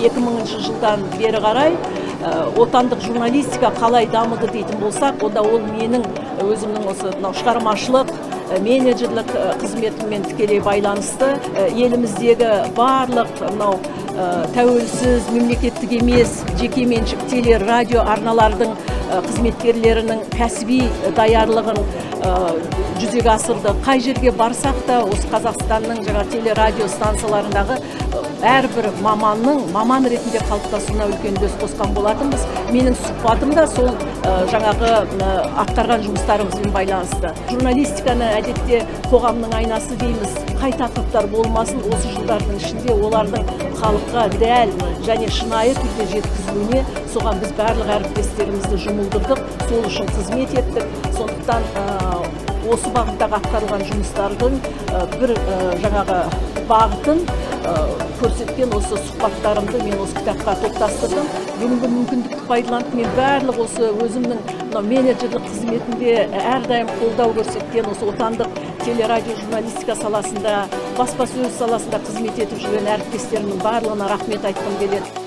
2000 жылдан бері қарай отандық журналистика қалай дамыды дейтін болсақ, онда ол менің өзімнің осы шығармашылық, менеджерлік қызметіммен тікелей байланысты. Еліміздегі барлық мынау тәуелсіз, мемлекеттік емес, жекеменшік теле, радио арналардың қызметкерлерінің кәсіби даярлығын жүзеге асырды. Қай жерге барсақ та, осы Қазақстанның теле радио станцияларындағы әрбір маман ретінде қалыптасуына үлкен үлес қосқан болатынбыз. Менің сұхбатым да сол жаңағы атқарған жұмыстарымызбен байланысты. Журналистиканы әдетте қоғамның айнасы дейміз. Қай тақырыптар болмасын, осы жылдардың ішінде олардың халыққа дәл және шынайы түрде жеткізілуіне соған біз барлық әріптестерімізді жұмылдырдық, сол үшін қызмет еттік. Сондықтан осы бағыттағы атқарылған жұмыстардың бір жаңағы бағытын көрсеткен осы сұхбаттарымды мен осы кітапқа топтастырдым. Бүгінгі мүмкіндікті пайдаланып, мен барлық осы өзімнің менеджерлік қызметінде әрдайым қолдау көрсеткен осы отандық телерадио журналистика саласында, баспасөз саласында қызмет етіп жүрген әріптестерімнің барлығына рахмет айтқым келеді.